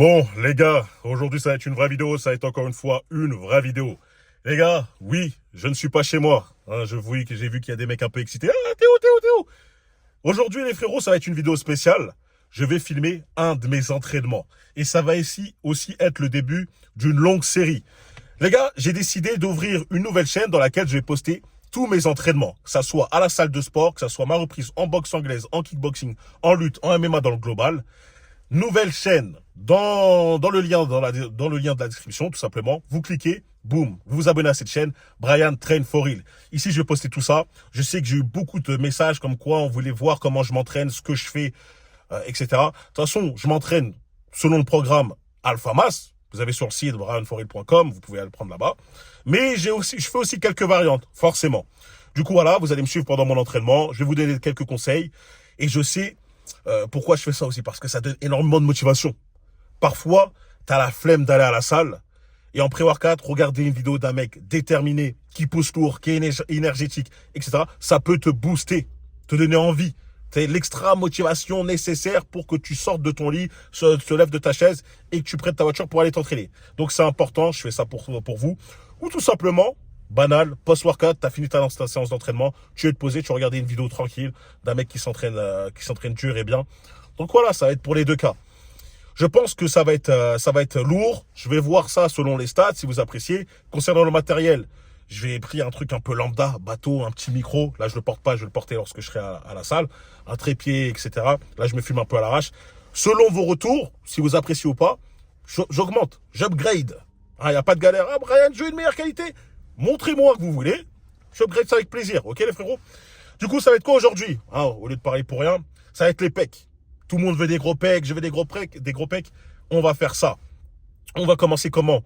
Bon, les gars, aujourd'hui ça va être une vraie vidéo, ça va être encore une fois une vraie vidéo. Les gars, oui, je ne suis pas chez moi. Hein, j'ai vu qu'il y a des mecs un peu excités. Ah, Théo. Aujourd'hui, les frérots, ça va être une vidéo spéciale. Je vais filmer un de mes entraînements. Et ça va aussi être le début d'une longue série. Les gars, j'ai décidé d'ouvrir une nouvelle chaîne dans laquelle je vais poster tous mes entraînements. Que ça soit à la salle de sport, que ça soit ma reprise en boxe anglaise, en kickboxing, en lutte, en MMA dans le global. Nouvelle chaîne dans le lien dans le lien de la description, tout simplement. Vous cliquez, boum, vous vous abonnez à cette chaîne, Brian Train for Real. Ici, je vais poster tout ça. Je sais que j'ai eu beaucoup de messages comme quoi on voulait voir comment je m'entraîne, ce que je fais, etc. De toute façon, je m'entraîne selon le programme Alpha Mass. Vous avez sur le site brianforreal.com, vous pouvez aller le prendre là-bas. Mais je fais aussi quelques variantes, forcément. Du coup, voilà, vous allez me suivre pendant mon entraînement. Je vais vous donner quelques conseils. Et je sais pourquoi je fais ça aussi, parce que ça donne énormément de motivation. Parfois, tu as la flemme d'aller à la salle et en pré-workout, regarder une vidéo d'un mec déterminé, qui pousse lourd, qui est énergétique, etc. Ça peut te booster, te donner envie. C'est l'extra motivation nécessaire pour que tu sortes de ton lit, te lèves de ta chaise et que tu prennes ta voiture pour aller t'entraîner. Donc c'est important, je fais ça pour vous. Ou tout simplement, banal, post-workout, tu as fini ta séance d'entraînement, tu veux te poser, tu vas regarder une vidéo tranquille d'un mec qui s'entraîne dur et bien. Donc voilà, ça va être pour les deux cas. Je pense que ça va être lourd. Je vais voir ça selon les stats, si vous appréciez. Concernant le matériel, je vais pris un truc un peu lambda, bateau, un petit micro. Là, je le porte pas, je vais le porter lorsque je serai à la salle. Un trépied, etc. Là, je me filme un peu à l'arrache. Selon vos retours, si vous appréciez ou pas, j'augmente, j'upgrade. Il n'y a pas de galère. Ah, Brian, je veux une meilleure qualité. Montrez-moi que vous voulez. J'upgrade ça avec plaisir. Ok, les frérots? Du coup, ça va être quoi aujourd'hui? Au lieu de parler pour rien, ça va être les pecs. Tout le monde veut des gros pecs, je veux des gros pecs. On va faire ça. On va commencer comment?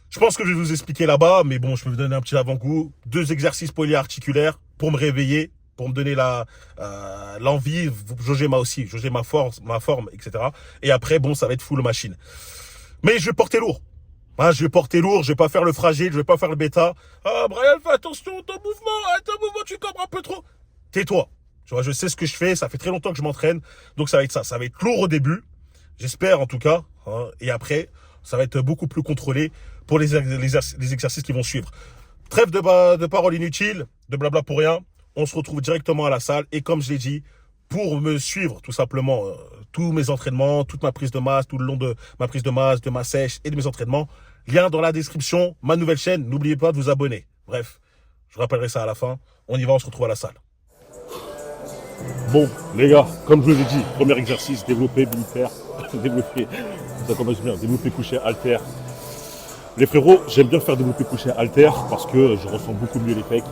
Je pense que je vais vous expliquer là-bas, mais bon, je peux vous donner un petit avant-goût. 2 exercices polyarticulaires pour me réveiller, pour me donner l'envie, jauger ma forme, etc. Et après, bon, ça va être full machine. Mais je vais porter lourd. Je vais porter lourd, je vais pas faire le fragile, je vais pas faire le bêta. Ah, Brian, fais attention, ton mouvement, tu cobres un peu trop. Tais-toi. Tu vois, je sais ce que je fais, ça fait très longtemps que je m'entraîne. Donc ça va être ça. Ça va être lourd au début, j'espère en tout cas. Et après, ça va être beaucoup plus contrôlé pour les exercices qui vont suivre. Trêve de paroles inutiles, de blabla pour rien. On se retrouve directement à la salle. Et comme je l'ai dit, pour me suivre tout simplement, tous mes entraînements, toute ma prise de masse, tout le long de ma prise de masse, de ma sèche et de mes entraînements, lien dans la description, ma nouvelle chaîne. N'oubliez pas de vous abonner. Bref, je rappellerai ça à la fin. On y va, on se retrouve à la salle. Bon, les gars, comme je vous l'ai dit, premier exercice, développer militaire, développer couché halter. Les frérots, j'aime bien faire développer couché halter parce que je ressens beaucoup mieux les pecs.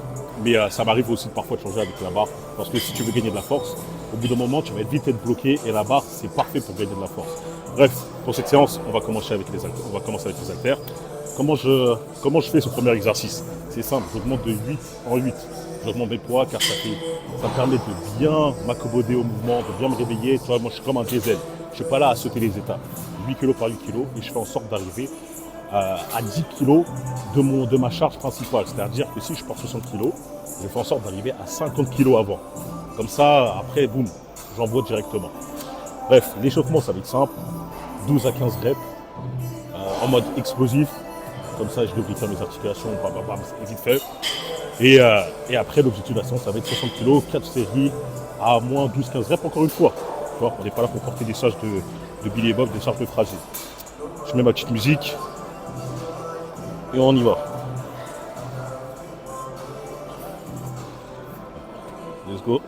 Mais ça m'arrive aussi parfois de changer avec la barre. Parce que si tu veux gagner de la force, au bout d'un moment, tu vas vite être bloqué et la barre, c'est parfait pour gagner de la force. Bref, pour cette séance, on va commencer avec les haltères. Comment je fais ce premier exercice? C'est simple, j'augmente de 8 en 8. J'augmente mes poids car ça me permet de bien m'accommoder au mouvement, de bien me réveiller. Tu vois, moi je suis comme un diesel. Je ne suis pas là à sauter les étapes. 8 kg par 8 kg et je fais en sorte d'arriver à 10 kg de ma charge principale. C'est-à-dire que si je porte 60 kg, je fais en sorte d'arriver à 50 kg avant. Comme ça, après, boum, j'envoie directement. Bref, l'échauffement, ça va être simple. 12 à 15 reps en mode explosif. Comme ça, je lubrifie mes articulations, c'est vite fait. Et après, l'objectif de la séance, ça va être 60 kg, 4 séries à moins 12-15 reps, encore une fois. Tu vois, on n'est pas là pour porter des charges de Billy Bob, des charges de fragiles. Je mets ma petite musique et on y va. Let's go.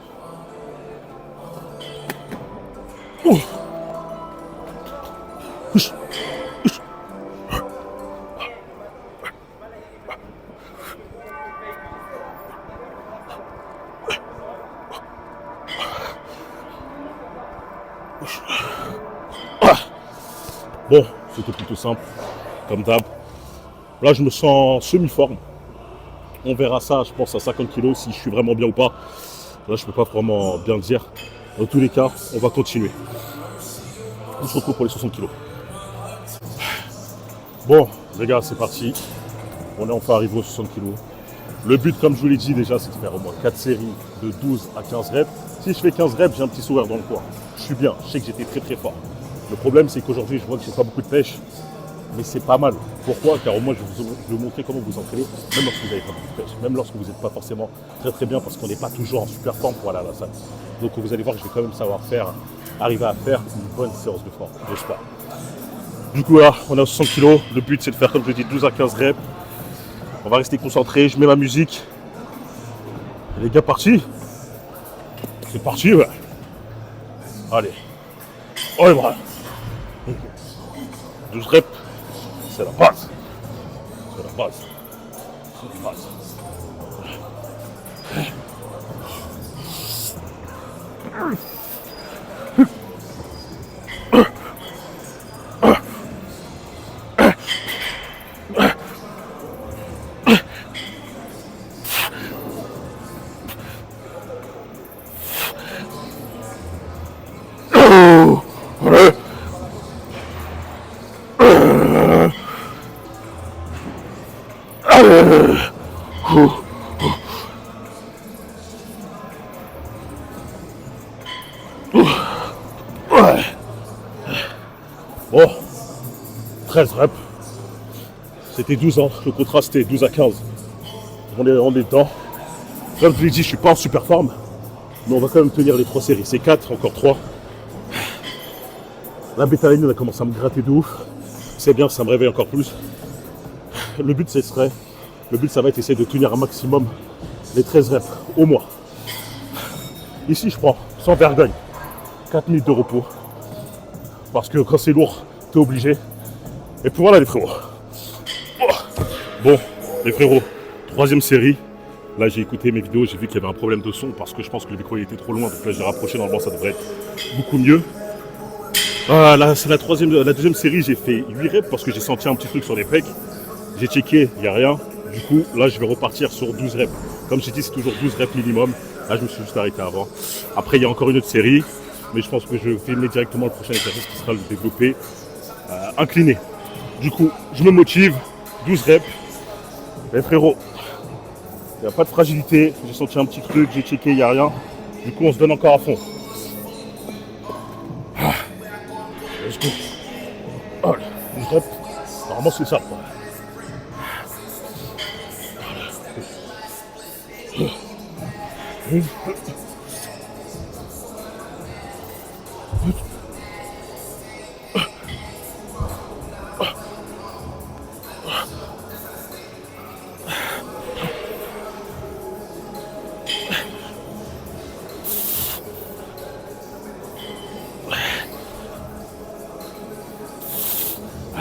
Bon, c'était plutôt simple, comme d'hab. Là, je me sens semi-forme. On verra ça, je pense, à 50 kg, si je suis vraiment bien ou pas. Là, je ne peux pas vraiment bien le dire. Dans tous les cas, on va continuer. On se retrouve pour les 60 kg. Bon, les gars, c'est parti. On est enfin arrivé aux 60 kg. Le but, comme je vous l'ai dit déjà, c'est de faire au moins 4 séries de 12 à 15 reps. Si je fais 15 reps, j'ai un petit sourire dans le corps. Je suis bien, je sais que j'étais très très fort. Le problème, c'est qu'aujourd'hui, je vois que j'ai pas beaucoup de pêche, mais c'est pas mal. Pourquoi? Car au moins, je vais vous montrer comment vous entraîner, même lorsque vous n'avez pas beaucoup de pêche, même lorsque vous n'êtes pas forcément très bien, parce qu'on n'est pas toujours en super forme pour aller à la salle. Donc vous allez voir que je vais quand même savoir faire, arriver à faire une bonne séance de forme, j'espère. Du coup là, on est à 60 kg, le but c'est de faire comme je dis 12 à 15 reps. On va rester concentré, je mets ma musique. Et les gars, partis. C'est parti, ouais. Allez. Oh les bras. 12 reps, c'est la base. C'est la base. C'est la base. Bon, 13 reps. C'était 12 ans. Le contrat c'était 12 à 15. On est dedans. Comme je l'ai dit, je suis pas en super forme. Mais on va quand même tenir les 3 séries. C'est 4, encore 3. La bétaline, elle a commencé à me gratter de ouf. C'est bien, ça me réveille encore plus. Le but, ça va être essayer de tenir un maximum les 13 reps, au moins. Ici, je prends, sans vergogne, 4 minutes de repos. Parce que quand c'est lourd, t'es obligé. Et puis voilà les frérots. Bon, les frérots, 3e série. Là, j'ai écouté mes vidéos, j'ai vu qu'il y avait un problème de son parce que je pense que le micro il était trop loin. Donc là, j'ai rapproché, normalement, ça devrait être beaucoup mieux. Là, c'est la 2e série, j'ai fait 8 reps parce que j'ai senti un petit truc sur les pecs. J'ai checké, il n'y a rien. Du coup, là, je vais repartir sur 12 reps. Comme j'ai dit, c'est toujours 12 reps minimum. Là, je me suis juste arrêté avant. Après, il y a encore une autre série. Mais je pense que je vais filmer directement le prochain exercice qui sera le développé incliné. Du coup, je me motive. 12 reps. Les frérots, il n'y a pas de fragilité. J'ai senti un petit truc, j'ai checké, il n'y a rien. Du coup, on se donne encore à fond. Let's go. Allez, 12 reps. Normalement, c'est ça.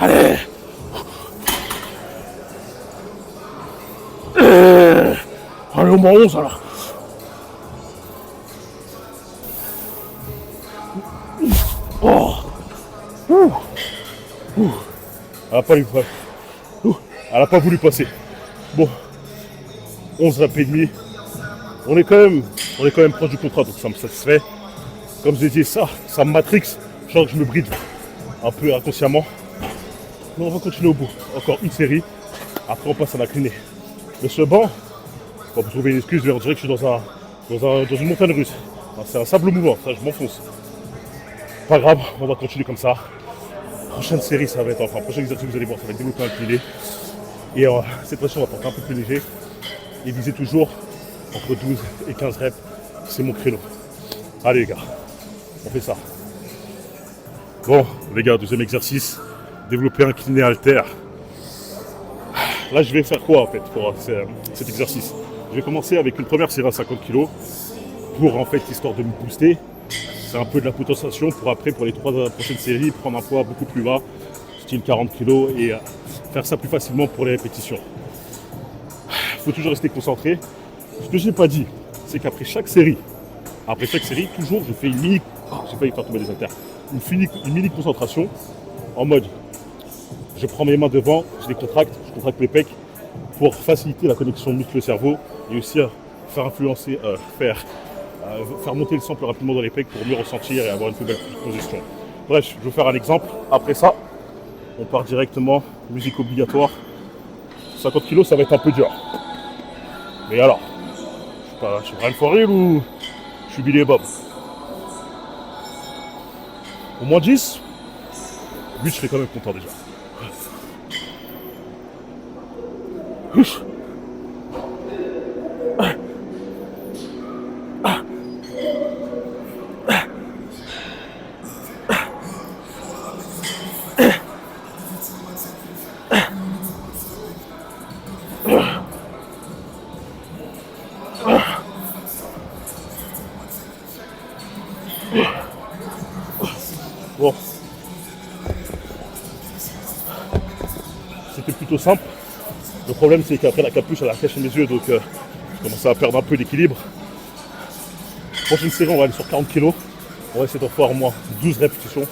Allez. Allez, au moins 11 alors. Oh. Elle a pas voulu passer. Bon, 11 reps et demi. On est quand même proche du contrat, donc ça me satisfait. Comme je l'ai dit, ça me matrix. Je sens que je me bride un peu inconsciemment. Mais on va continuer au bout. Encore une série. Après, on passe à l'incliné. Mais ce banc, on peut trouver une excuse, mais on dirait que je suis dans une montagne russe. C'est un sable mouvant, ça, je m'enfonce. Pas grave, on va continuer comme ça. Prochaine série, ça va être, prochain exercice, vous allez voir, ça va être développé incliné. Et cette fois-ci, on va porter un peu plus léger. Et viser toujours entre 12 et 15 reps. C'est mon créneau. Allez les gars, on fait ça. Bon, les gars, 2e exercice. Développer incliné haltère. Là, je vais faire quoi en fait pour cet exercice? Je vais commencer avec une première série à 50 kg pour en fait, histoire de me booster. C'est un peu de la potentiation pour après, pour les 3 prochaines séries, prendre un poids beaucoup plus bas, style 40 kg et faire ça plus facilement pour les répétitions. Il faut toujours rester concentré. Ce que je n'ai pas dit, c'est qu'après chaque série, toujours, je fais une mini, j'ai failli faire tomber les haltères, une mini concentration en mode, je prends mes mains devant, je contracte les pecs pour faciliter la connexion muscle-cerveau et aussi faire monter le sang plus rapidement dans les pecs pour mieux ressentir et avoir une plus belle congestion. Bref, je vais vous faire un exemple. Après ça, on part directement, musique obligatoire. 50 kg, ça va être un peu dur. Mais alors, je suis Brian For Real ou je suis Billy et Bob? Au moins 10, 8, je serais quand même content déjà. Bon, c'était plutôt simple. Le problème, c'est qu'après la capuche, elle a caché mes yeux, donc je commençais à perdre un peu d'équilibre. Prochaine série, on va aller sur 40 kg. On va essayer d'en faire au moins 12 répétitions.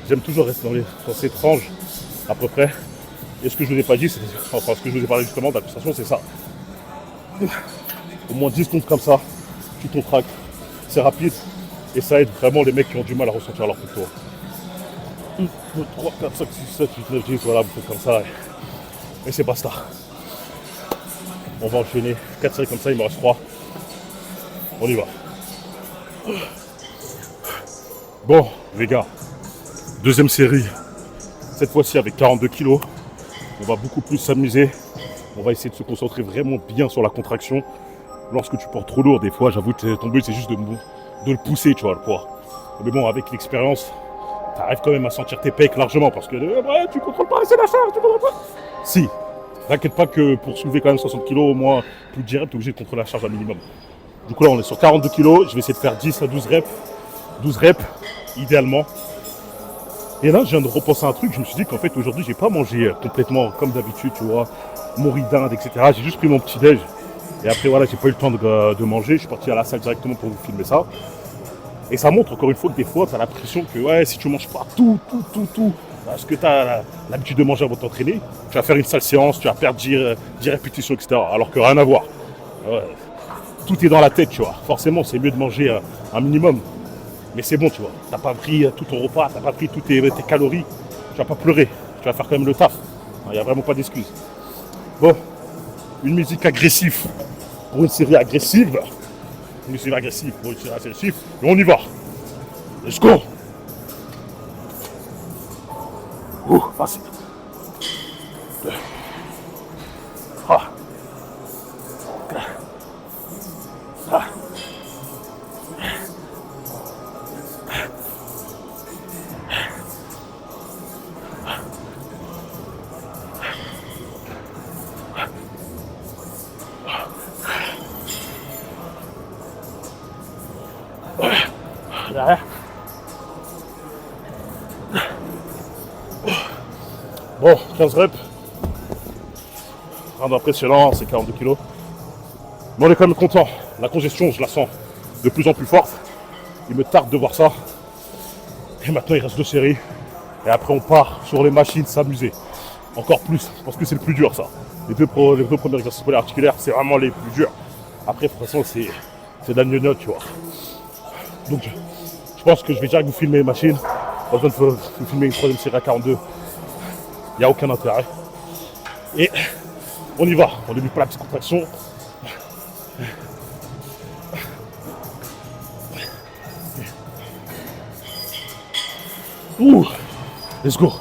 J'aime toujours rester dans cette range, à peu près. Et ce que je ne vous ai pas dit, ce que je vous ai parlé justement de la pulsation, c'est ça. Au moins 10 comptes comme ça, tu contractes. C'est rapide et ça aide vraiment les mecs qui ont du mal à ressentir leur contour. 1, 2, 3, 4, 5, 6, 7, 8, 9, 10, voilà, vous faites comme ça. Et c'est basta. On va enchaîner 4 séries comme ça, il me reste 3. On y va. Bon, les gars, deuxième série. Cette fois-ci avec 42 kg. On va beaucoup plus s'amuser. On va essayer de se concentrer vraiment bien sur la contraction. Lorsque tu portes trop lourd, des fois, j'avoue que ton but, c'est juste de le pousser, tu vois, le poids. Mais bon, avec l'expérience, tu arrives quand même à sentir tes pecs largement parce que ouais, tu contrôles pas assez la charge, tu contrôles pas. Si, t'inquiète pas que pour soulever quand même 60 kg, au moins, plus de 10 reps, tu es obligé de contrôler la charge à minimum. Du coup, là, on est sur 42 kg. Je vais essayer de faire 10 à 12 reps. 12 reps, idéalement. Et là, je viens de repenser à un truc. Je me suis dit qu'en fait, aujourd'hui, j'ai pas mangé complètement comme d'habitude, tu vois, mon riz d'Inde, etc. J'ai juste pris mon petit déj. Et après, voilà, j'ai pas eu le temps de manger. Je suis parti à la salle directement pour vous filmer ça. Et ça montre encore une fois que des fois, tu as l'impression que ouais, si tu manges pas tout, parce que tu as l'habitude de manger avant de t'entraîner, tu vas faire une sale séance, tu vas perdre 10 répétitions, etc. Alors que rien à voir. Tout est dans la tête, tu vois. Forcément, c'est mieux de manger un minimum. Mais c'est bon, tu vois. T'as pas pris tout ton repas, t'as pas pris toutes tes calories. Tu vas pas pleurer. Tu vas faire quand même le taf. Il n'y a vraiment pas d'excuse. Bon, une musique agressive pour une série agressive. Une série agressive pour une série agressive. Et on y va. Let's go. Facile. 2. 3. 4. 5. Derrière. Bon, 15 reps. Rien d'impressionnant, c'est 42 kg. Mais on est quand même content. La congestion, je la sens de plus en plus forte. Il me tarde de voir ça. Et maintenant, il reste 2 séries. Et après, on part sur les machines s'amuser. Encore plus, parce que c'est le plus dur, ça. Les deux premiers exercices polyarticulaires, c'est vraiment les plus durs. Après, de toute façon, c'est de la gnognotte, tu vois. Donc, je pense que je vais direct vous filmer les machines. Pas besoin de vous filmer une troisième série à 42. Il n'y a aucun intérêt. Et on y va. On débute par la petite contraction. Ouh, let's go.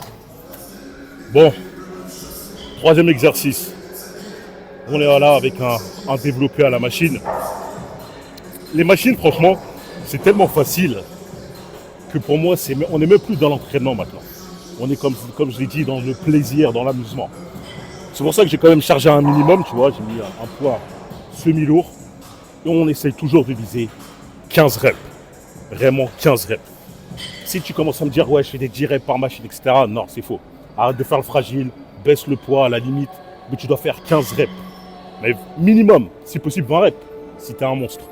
Bon, troisième exercice. On est là avec un développé à la machine. Les machines, franchement, c'est tellement facile que pour moi, on n'est même plus dans l'entraînement maintenant. On est comme je l'ai dit, dans le plaisir, dans l'amusement. C'est pour ça que j'ai quand même chargé un minimum, tu vois. J'ai mis un poids semi-lourd. Et on essaye toujours de viser 15 reps. Vraiment 15 reps. Si tu commences à me dire, ouais, je fais des 10 reps par machine, etc. Non, c'est faux. Arrête de faire le fragile, baisse le poids à la limite. Mais tu dois faire 15 reps. Mais minimum, si possible 20 reps, si tu es un monstre.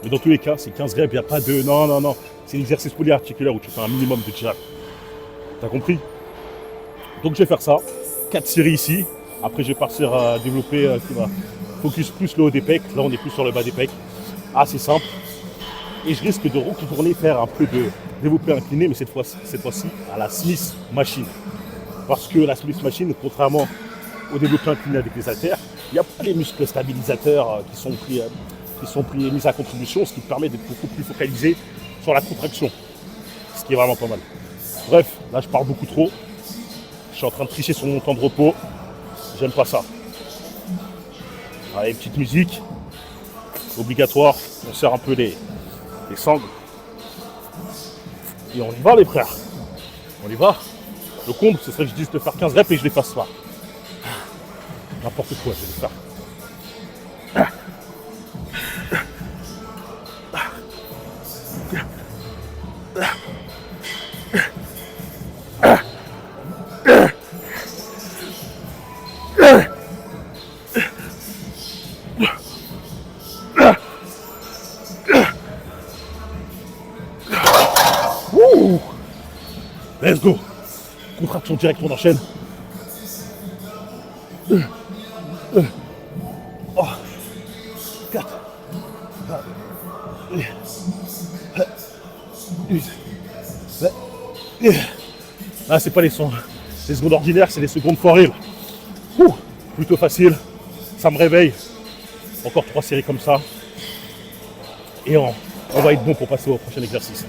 Mais dans tous les cas, c'est 15 reps, il n'y a pas de... Non. C'est l'exercice polyarticulaire où tu fais un minimum de 10 reps. T'as compris? Donc je vais faire ça. 4 séries ici. Après, je vais partir à développer qui va focus plus le haut des pecs. Là, on est plus sur le bas des pecs. Assez simple. Et je risque de retourner faire un peu de développé incliné, mais cette fois-ci à la Smith Machine. Parce que la Smith Machine, contrairement au développé incliné avec les haltères, il n'y a pas les muscles stabilisateurs qui sont mis à contribution, ce qui permet d'être beaucoup plus focalisé sur la contraction. Ce qui est vraiment pas mal. Bref, là je parle beaucoup trop. Je suis en train de tricher sur mon temps de repos. J'aime pas ça. Allez, petite musique. Obligatoire. On serre un peu les sangles. Et on y va les frères. On y va. Le comble, ce serait que je dise de faire 15 reps et je les fasse pas. N'importe quoi, je vais le faire. Ouh. Let's go. Contraction directe, on enchaîne. Oh. 4. Ah, c'est pas les secondes ordinaires, c'est les secondes for real. Plutôt facile. Ça me réveille. Encore 3 séries comme ça. Et on va être bon pour passer au prochain exercice.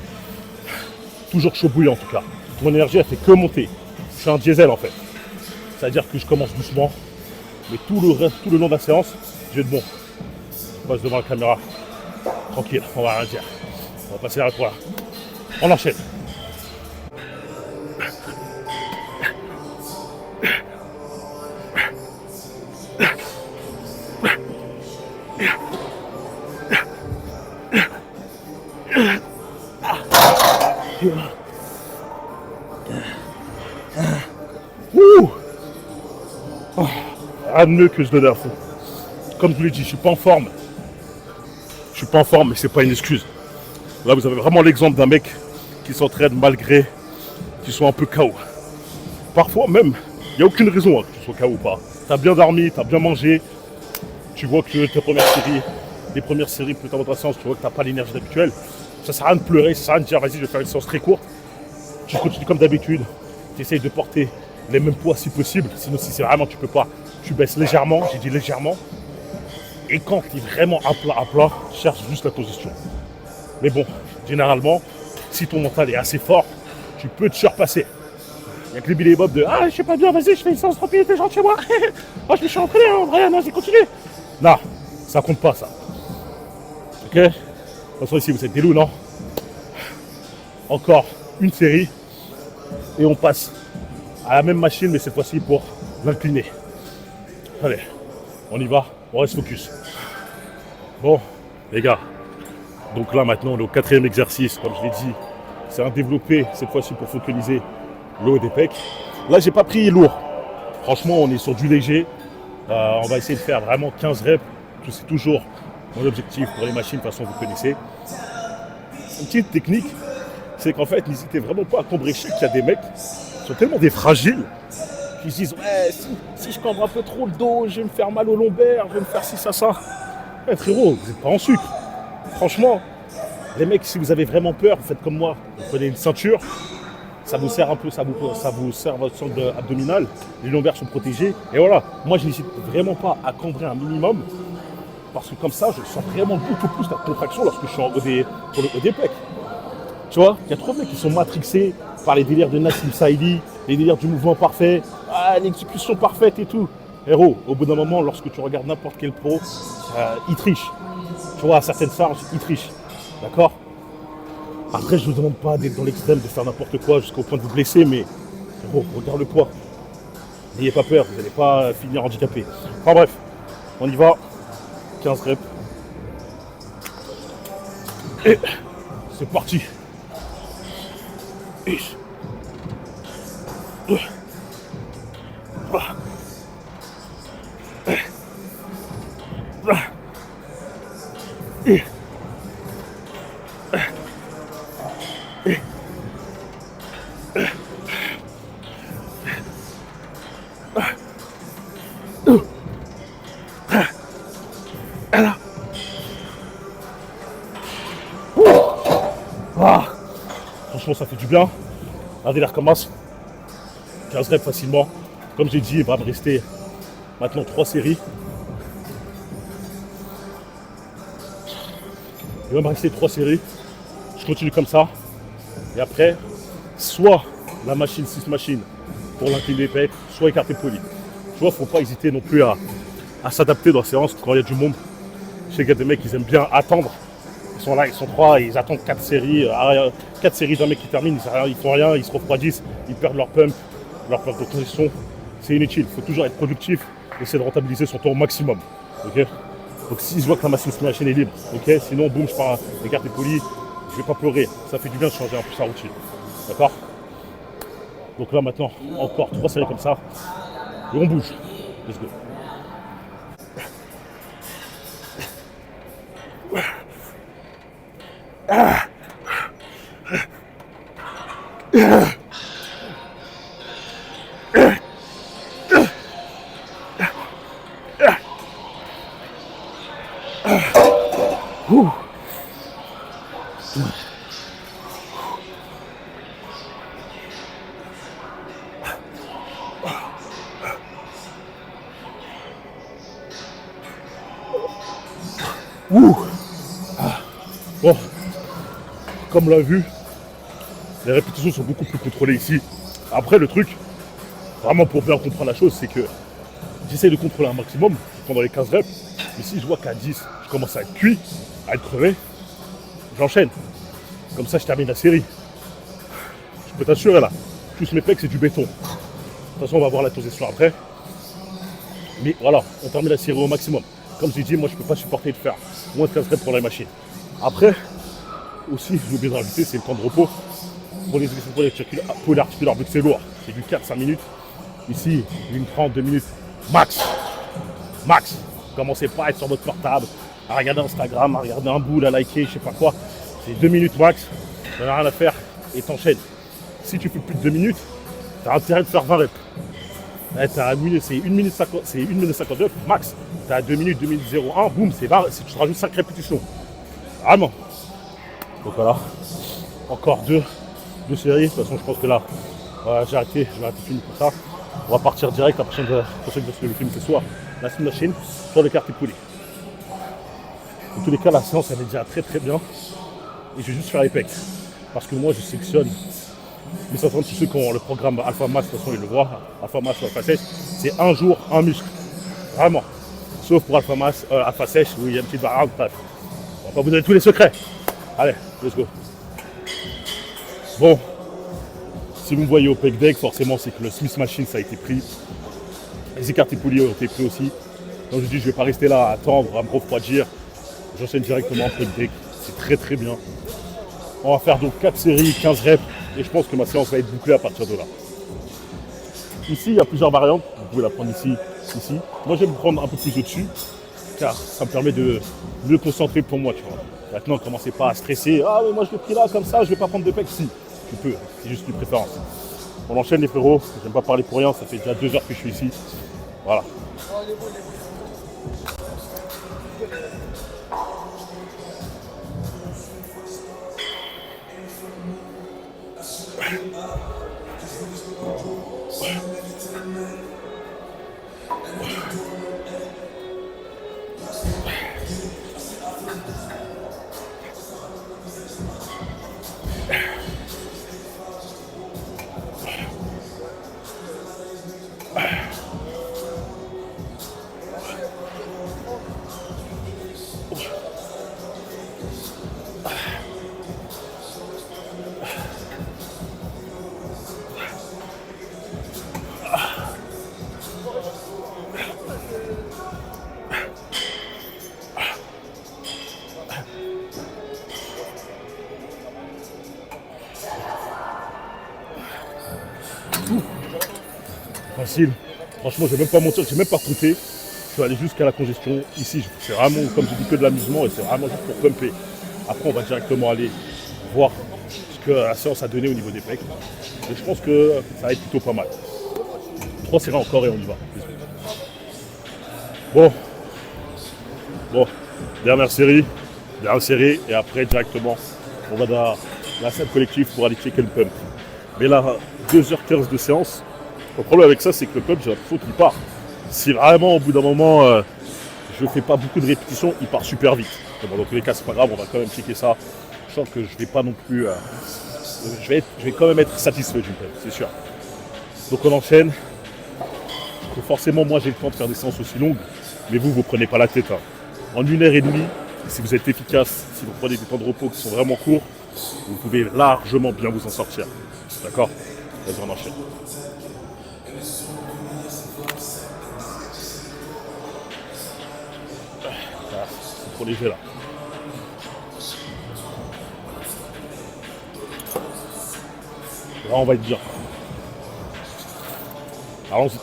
Toujours chaud bouillant en tout cas. Mon énergie elle fait que monter. Je suis un diesel en fait. C'est-à-dire que je commence doucement. Mais tout le long de la séance, je vais être bon. Je passe devant la caméra. Tranquille, on va rien dire. On va passer à la quoi. On enchaîne. Rien de mieux que je donne à fond. Comme je vous l'ai dit, je suis pas en forme. Je suis pas en forme, mais c'est pas une excuse. Là, vous avez vraiment l'exemple d'un mec qui s'entraîne malgré qu'il soit un peu KO. Parfois même, il n'y a aucune raison que tu sois KO ou pas. Tu as bien dormi, tu as bien mangé. Tu vois que les premières séries plus tard dans ta séance, tu vois que tu n'as pas l'énergie habituelle. Ça sert à rien de pleurer, ça sert à rien de dire vas-y, je vais faire une séance très courte. Tu continues comme d'habitude. Tu essayes de porter les mêmes poids si possible. Sinon, si c'est vraiment tu peux pas, tu baisses légèrement. J'ai dit légèrement. Et quand tu es vraiment à plat, cherche juste la position. Mais bon, généralement, si ton mental est assez fort, tu peux te surpasser. Il n'y a que les billets bob de ah, je sais pas bien, vas-y, je fais une séance 30 minutes et je rentre chez moi. Oh, je me suis entraîné, hein, Brian, vas-y, continue. Non, ça compte pas, ça. Ok? De toute façon, ici, vous êtes des loups, non? Encore une série. Et on passe à la même machine, mais cette fois-ci pour l'incliner. Allez, on y va, on reste focus. Bon, les gars, donc là maintenant on est au 4e exercice, comme je l'ai dit, c'est un développé cette fois-ci pour focaliser le haut des pecs. Là j'ai pas pris lourd, franchement on est sur du léger, on va essayer de faire vraiment 15 reps, c'est toujours mon objectif pour les machines, de toute façon vous connaissez. Une petite technique, c'est qu'en fait n'hésitez vraiment pas à cambrer, je sais qu'il y a des mecs qui sont tellement des fragiles, qui se disent ouais si je cambre un peu trop le dos, je vais me faire mal au lombaire, je vais me faire ci, ça. Ouais, frérot, vous n'êtes pas en sucre. Franchement, les mecs, si vous avez vraiment peur, faites comme moi. Vous prenez une ceinture, ça vous sert un peu, ça vous sert votre centre abdominal, les lombaires sont protégés. Et voilà, moi je n'hésite vraiment pas à cambrer un minimum, parce que comme ça, je sens vraiment beaucoup plus la contraction lorsque je suis pour le haut des pecs. Tu vois, il y a trop de mecs qui sont matrixés par les délires de Nassim Saïdi, les délires du mouvement parfait, l'exécution parfaite et tout. Héros, au bout d'un moment, lorsque tu regardes n'importe quel pro, il triche. Tu vois, à certaines charges, il triche. D'accord? Après, je ne vous demande pas d'être dans l'extrême, de faire n'importe quoi jusqu'au point de vous blesser, mais héros, regarde le poids. N'ayez pas peur, vous n'allez pas finir handicapé. Enfin bref, on y va. 15 reps. Et c'est parti. Et... Franchement, ça fait du bien. Regardez, la recommence. 15 reps facilement. Comme j'ai dit, il va me rester maintenant 3 séries. Il va me rester 3 séries. Je continue comme ça. Et après, soit la machine 6 machines, pour l'incliner des pecs, soit écarté poli. Tu vois, faut pas hésiter non plus à s'adapter dans la séance quand il y a du monde. Je sais qu'il y a des mecs qui aiment bien attendre. Ils sont là, ils sont trois, ils attendent 4 séries. 4 séries d'un mec qui termine, ils font rien, ils se refroidissent, ils perdent leur pump de transition. C'est inutile, il faut toujours être productif, essayer de rentabiliser son temps au maximum. Okay, donc si je vois que la machine est libre, okay, sinon boum, je pars écarté poli, je vais pas pleurer. Ça fait du bien de changer un peu sa routine. D'accord? Donc là maintenant, encore 3 séries comme ça. Et on bouge. Let's go. Bon, comme on l'a vu, les répétitions sont beaucoup plus contrôlées ici. Après, le truc, vraiment pour bien comprendre la chose, c'est que j'essaie de contrôler un maximum pendant les 15 reps. Mais si je vois qu'à 10, je commence à être cuit, à être crevé, j'enchaîne. Comme ça, je termine la série. Je peux t'assurer là, tous mes pecs, c'est du béton. De toute façon, on va voir la transition après. Mais voilà, on termine la série au maximum. Comme j'ai dit, moi, je ne peux pas supporter de faire moins de 15 reps pour la machine. Après, aussi, j'ai oublié de rajouter, c'est le temps de repos. Pour les exercices polyarticulaires, vu que c'est lourd, c'est du 4-5 minutes. Ici, une 32 minutes max. Max. Commencez pas à être sur votre portable, à regarder Instagram, à regarder un boule, à liker, je sais pas quoi. C'est 2 minutes max, t'en as rien à faire et t'enchaînes. Si tu fais plus de 2 minutes, t'as intérêt de faire 20 reps. C'est 1 minute 59 max. T'as 2 minutes, 2 minutes 01, boum, c'est 20, tu te rajoutes 5 répétitions. Vraiment. Donc voilà, encore deux séries. De toute façon, je pense que là, j'ai arrêté fini pour ça. On va partir direct. La prochaine que le film, c'est soit la spin machine, soit le écarté poli. En tous les cas, la séance, elle est déjà très très bien. Et je vais juste faire les pecs. Parce que moi, je sélectionne. Mais ça, tous ceux qui ont le programme Alpha Mass, de toute façon, ils le voient. Alpha Mass ou Alpha Sèche, c'est un jour, un muscle. Vraiment. Sauf pour Alpha Mass, Alpha Sèche, où il y a une petite variante. Bref. On va pas vous donner tous les secrets. Allez, let's go. Bon, si vous me voyez au pec deck, forcément c'est que le Smith Machine ça a été pris. Les écartés polis ont été pris aussi. Donc je dis je vais pas rester là à attendre, à me refroidir. J'enchaîne directement au pec deck. C'est très très bien. On va faire donc 4 séries, 15 reps. Et je pense que ma séance va être bouclée à partir de là. Ici, il y a plusieurs variantes. Vous pouvez la prendre ici. Moi j'aime prendre un peu plus au-dessus. Car ça me permet de mieux concentrer pour moi, tu vois. Maintenant, commencez pas à stresser. Ah, mais moi je l'ai pris là, comme ça, je vais pas prendre de pecs. Si, tu peux, c'est juste une préférence. On enchaîne les frérots, j'aime pas parler pour rien, ça fait déjà 2 heures que je suis ici. Voilà. Facile. Franchement, je vais même pas mentir, j'ai même pas compté. Je suis allé jusqu'à la congestion. Ici, c'est vraiment, comme je dis, que de l'amusement et c'est vraiment juste pour pumper. Après, on va directement aller voir ce que la séance a donné au niveau des pecs. Et je pense que ça va être plutôt pas mal. 3 séries encore et on y va. Bon, dernière série et après directement, on va dans la salle collective pour aller checker le pump. Mais là, 2h15 de séance. Le problème avec ça, c'est que le pump, j'ai l'impression qu'il part. Si vraiment, au bout d'un moment, je ne fais pas beaucoup de répétitions, il part super vite. Bon, dans tous les cas, c'est pas grave, on va quand même checker ça. Je sens que je vais pas non plus... je vais quand même être satisfait du pump, c'est sûr. Donc on enchaîne. Donc forcément, moi j'ai le temps de faire des séances aussi longues, mais vous prenez pas la tête. Hein. En 1 heure et demie, si vous êtes efficace, si vous prenez des temps de repos qui sont vraiment courts, vous pouvez largement bien vous en sortir. D'accord? Vas-y, on enchaîne. Voilà, c'est trop léger là. Là, on va être bien. Allons-y.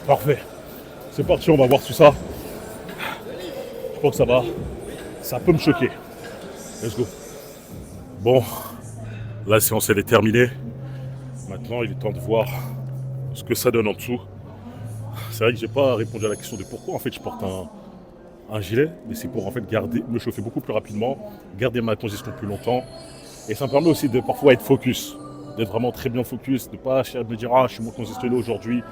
Parfait. C'est parti, on va voir tout ça. Je crois que ça peut me choquer. Let's go. Bon, la séance elle est terminée. Maintenant, il est temps de voir ce que ça donne en dessous. C'est vrai que j'ai pas répondu à la question de pourquoi en fait je porte un gilet, mais c'est pour en fait me chauffer beaucoup plus rapidement, garder ma congestion plus longtemps. Et ça me permet aussi de parfois être focus, d'être vraiment très bien focus, de ne pas me dire ah je suis moins congestionné aujourd'hui,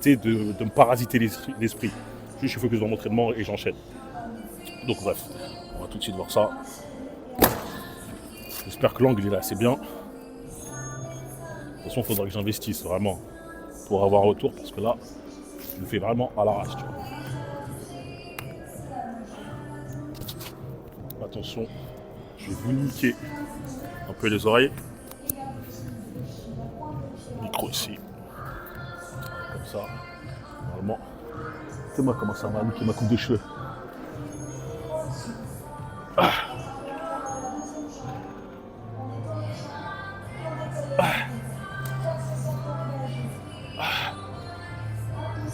de me parasiter l'esprit. Je suis focus dans mon entraînement et j'enchaîne. Donc bref, on va tout de suite voir ça. J'espère que l'angle est assez bien. De toute façon, il faudra que j'investisse vraiment pour avoir un retour parce que là, je le fais vraiment à l'arrache. Attention, je vais vous niquer un peu les oreilles. Micro ici. Comme ça. Normalement. C'est moi comment ça va niquer ma coupe de cheveux. Ah. Ah.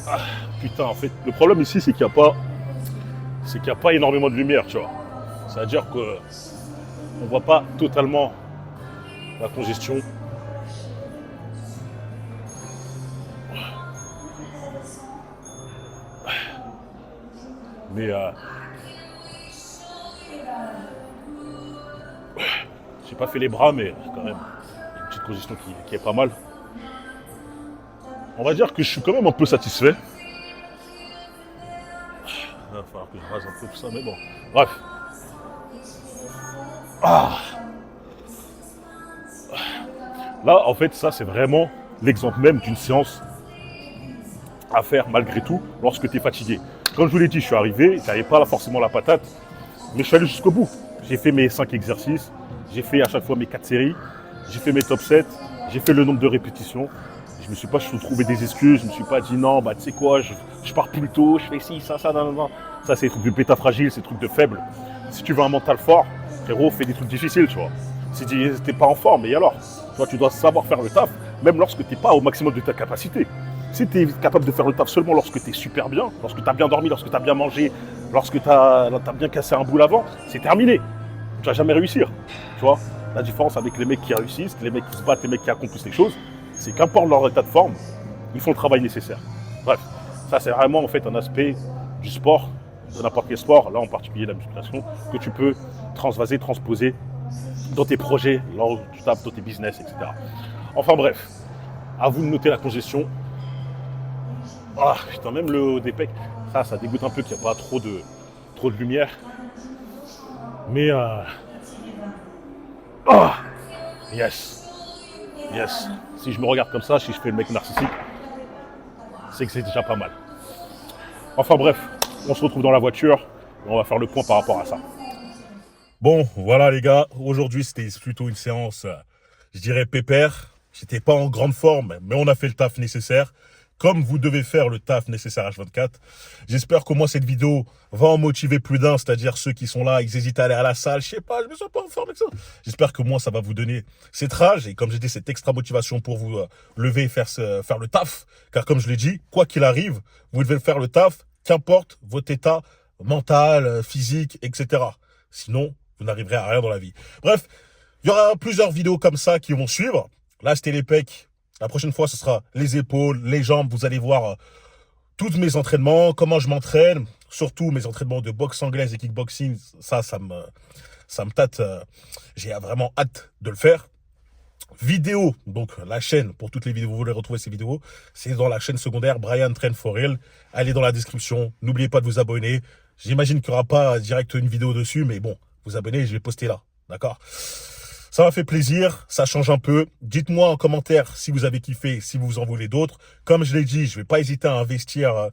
Ah. Putain, en fait, le problème ici, c'est qu'il n'y a pas énormément de lumière, tu vois. C'est-à-dire que on voit pas totalement la congestion. Mais j'ai pas fait les bras, mais quand même, une petite congestion qui est pas mal. On va dire que je suis quand même un peu satisfait. Il va falloir que je rase un peu tout ça, mais bon. Bref. Ah. Là, en fait, ça, c'est vraiment l'exemple même d'une séance à faire malgré tout lorsque tu es fatigué. Comme je vous l'ai dit, je suis arrivé, je n'avais pas forcément la patate, mais je suis allé jusqu'au bout. J'ai fait mes 5 exercices, j'ai fait à chaque fois mes 4 séries, j'ai fait mes top 7, j'ai fait le nombre de répétitions. Je ne me suis pas trouvé des excuses, je ne me suis pas dit non, bah tu sais quoi, je pars plus tôt, je fais ci, ça, non. Ça, c'est des trucs de bêta fragile, c'est des trucs de faible. Si tu veux un mental fort, frérot, fais des trucs difficiles, tu vois. Si tu n'es pas en forme, et alors? Toi, tu dois savoir faire le taf, même lorsque tu n'es pas au maximum de ta capacité. Si tu es capable de faire le taf seulement lorsque tu es super bien, lorsque tu as bien dormi, lorsque tu as bien mangé, lorsque tu as bien cassé un boule avant, c'est terminé. Tu vas jamais réussir. Tu vois, la différence avec les mecs qui réussissent, les mecs qui se battent, les mecs qui accomplissent les choses, c'est qu'importe leur état de forme, ils font le travail nécessaire. Bref, ça c'est vraiment en fait un aspect du sport, de n'importe quel sport, là en particulier la musculation, que tu peux transposer dans tes projets, là où tu tapes dans tes business, etc. Enfin bref, à vous de noter la congestion. Ah putain, même le haut des pecs, ça dégoûte un peu qu'il n'y a pas trop de lumière. Mais yes. Si je me regarde comme ça, si je fais le mec narcissique, c'est que c'est déjà pas mal. Enfin bref, on se retrouve dans la voiture et on va faire le point par rapport à ça. Bon, voilà les gars, aujourd'hui c'était plutôt une séance, je dirais pépère. J'étais pas en grande forme, mais on a fait le taf nécessaire. comme vous devez faire le taf nécessaire H24. J'espère qu'au moins cette vidéo va en motiver plus d'un, c'est-à-dire ceux qui sont là, ils hésitent à aller à la salle, je sais pas, je me sens pas en forme avec ça. J'espère que moi ça va vous donner cette rage et comme j'ai dit, cette extra motivation pour vous lever et faire le taf. Car comme je l'ai dit, quoi qu'il arrive, vous devez faire le taf, qu'importe votre état mental, physique, etc. Sinon, vous n'arriverez à rien dans la vie. Bref, il y aura plusieurs vidéos comme ça qui vont suivre. Là, c'était les pecs. La prochaine fois, ce sera les épaules, les jambes. Vous allez voir tous mes entraînements, comment je m'entraîne, surtout mes entraînements de boxe anglaise et kickboxing. Ça me tâte. J'ai vraiment hâte de le faire. Vidéo, donc la chaîne, pour toutes les vidéos, vous voulez retrouver ces vidéos, c'est dans la chaîne secondaire Brian Train for Real. Allez dans la description, n'oubliez pas de vous abonner. J'imagine qu'il n'y aura pas direct une vidéo dessus, mais bon, vous abonnez, je vais poster là, d'accord? Ça m'a fait plaisir, ça change un peu. Dites-moi en commentaire si vous avez kiffé, si vous en voulez d'autres. Comme je l'ai dit, je ne vais pas hésiter à investir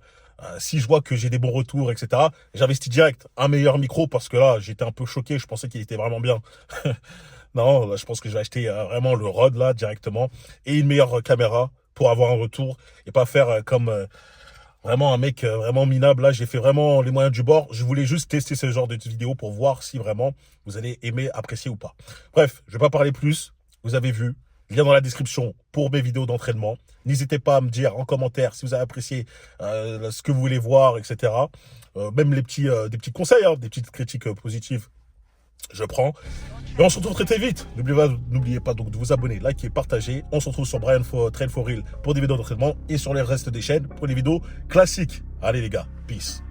si je vois que j'ai des bons retours, etc. J'investis direct un meilleur micro parce que là, j'étais un peu choqué, je pensais qu'il était vraiment bien. Non, là, je pense que je vais acheter vraiment le Rode là directement et une meilleure caméra pour avoir un retour et pas faire comme vraiment un mec vraiment minable. Là, j'ai fait vraiment les moyens du bord. Je voulais juste tester ce genre de vidéo pour voir si vraiment vous allez aimer, apprécier ou pas. Bref, je vais pas parler plus. Vous avez vu, lien dans la description pour mes vidéos d'entraînement. N'hésitez pas à me dire en commentaire si vous avez apprécié ce que vous voulez voir, etc. Même des petits conseils, hein, des petites critiques positives. Je prends. Et on se retrouve très vite. N'oubliez pas donc de vous abonner, liker, partager. On se retrouve sur Brian Train for Real pour des vidéos d'entraînement et sur les restes des chaînes pour des vidéos classiques. Allez les gars, peace.